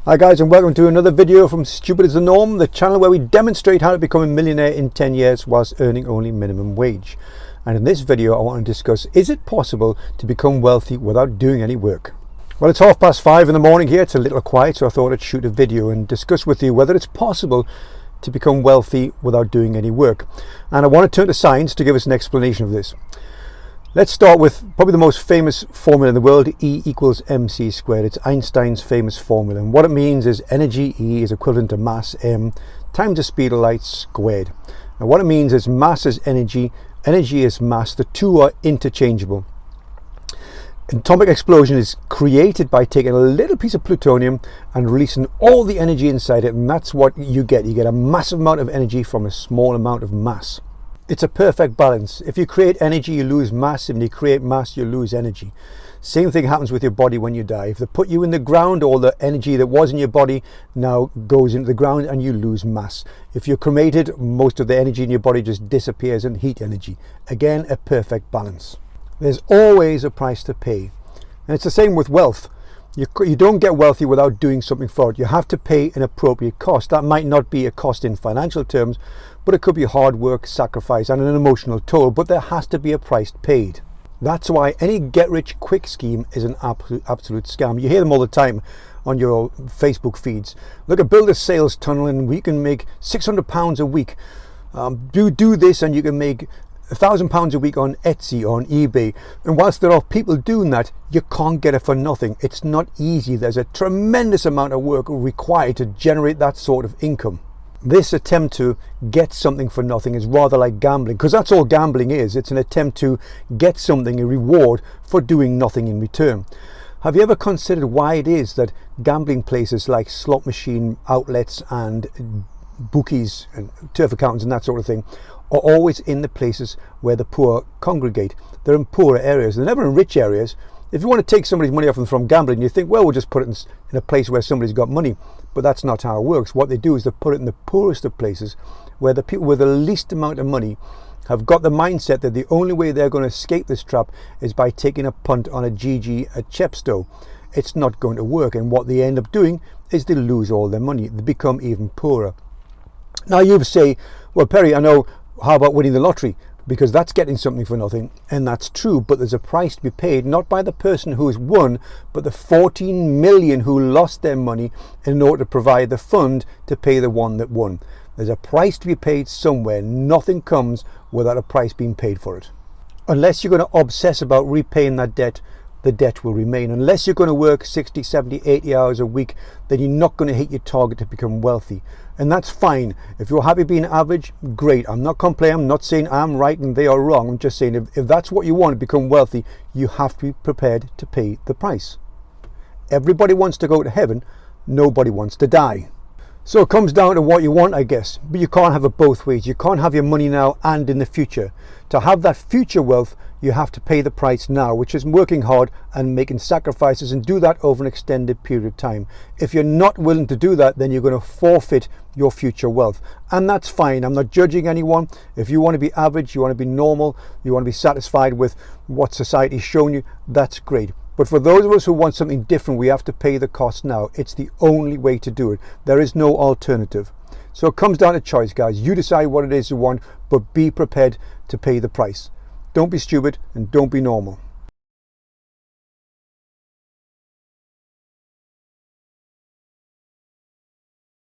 Hi guys, and welcome to another video from Stupid is the Norm, the channel where we demonstrate how to become a millionaire in 10 years whilst earning only minimum wage. And in this video I want to discuss, is it possible to become wealthy without doing any work? Well, it's 5:30 in the morning here, it's a little quiet, so I thought I'd shoot a video and discuss with you whether it's possible to become wealthy without doing any work. And I want to turn to science to give us an explanation of this. Let's start with probably the most famous formula in the world, E equals mc squared. It's Einstein's famous formula, and what it means is energy, E, is equivalent to mass, m, times the speed of light squared. Now what it means is mass is energy, energy is mass, the two are interchangeable. An atomic explosion is created by taking a little piece of plutonium and releasing all the energy inside it, and that's what you get. You get a massive amount of energy from a small amount of mass. It's a perfect balance. If you create energy, you lose mass. If you create mass, you lose energy. Same thing happens with your body when you die. If they put you in the ground, all the energy that was in your body now goes into the ground and you lose mass. If you're cremated, most of the energy in your body just disappears in heat energy. Again, a perfect balance. There's always a price to pay. And it's the same with wealth. You don't get wealthy without doing something for it. You have to pay an appropriate cost. That might not be a cost in financial terms, but it could be hard work, sacrifice, and an emotional toll, but there has to be a price paid. That's why any get-rich-quick scheme is an absolute scam. You hear them all the time on your Facebook feeds. Look, I build a sales tunnel and we can make £600 a week. Do this and you can make £1,000 a week on Etsy, on eBay. And whilst there are people doing that, you can't get it for nothing. It's not easy. There's a tremendous amount of work required to generate that sort of income. This attempt to get something for nothing is rather like gambling, because that's all gambling is. It's an attempt to get something, a reward for doing nothing in return. Have you ever considered why it is that gambling places like slot machine outlets and bookies and turf accountants and that sort of thing are always in the places where the poor congregate? They're in poorer areas. They're never in rich areas. If you want to take somebody's money off them from gambling, you think, well, we'll just put it in a place where somebody's got money. But that's not how it works. What they do is they put it in the poorest of places where the people with the least amount of money have got the mindset that the only way they're going to escape this trap is by taking a punt on a GG at Chepstow. It's not going to work. And what they end up doing is they lose all their money. They become even poorer. Now you say, well, Perry, I know, how about winning the lottery? Because that's getting something for nothing, and that's true, but there's a price to be paid, not by the person who's won, but the 14 million who lost their money in order to provide the fund to pay the one that won. There's a price to be paid somewhere. Nothing comes without a price being paid for it. Unless you're going to obsess about repaying that debt, the debt will remain. Unless you're going to work 60, 70, 80 hours a week, then you're not going to hit your target to become wealthy. And that's fine. If you're happy being average, great. I'm not complaining. I'm not saying I'm right and they are wrong. I'm just saying if that's what you want to become wealthy, you have to be prepared to pay the price. Everybody wants to go to heaven. Nobody wants to die. So it comes down to what you want, I guess. But you can't have it both ways. You can't have your money now and in the future. To have that future wealth, you have to pay the price now, which is working hard and making sacrifices, and do that over an extended period of time. If you're not willing to do that, then you're going to forfeit your future wealth. And that's fine. I'm not judging anyone. If you want to be average, you want to be normal, you want to be satisfied with what society's shown you, that's great. But for those of us who want something different, we have to pay the cost now. It's the only way to do it. There is no alternative. So it comes down to choice, guys. You decide what it is you want, but be prepared to pay the price. Don't be stupid and don't be normal.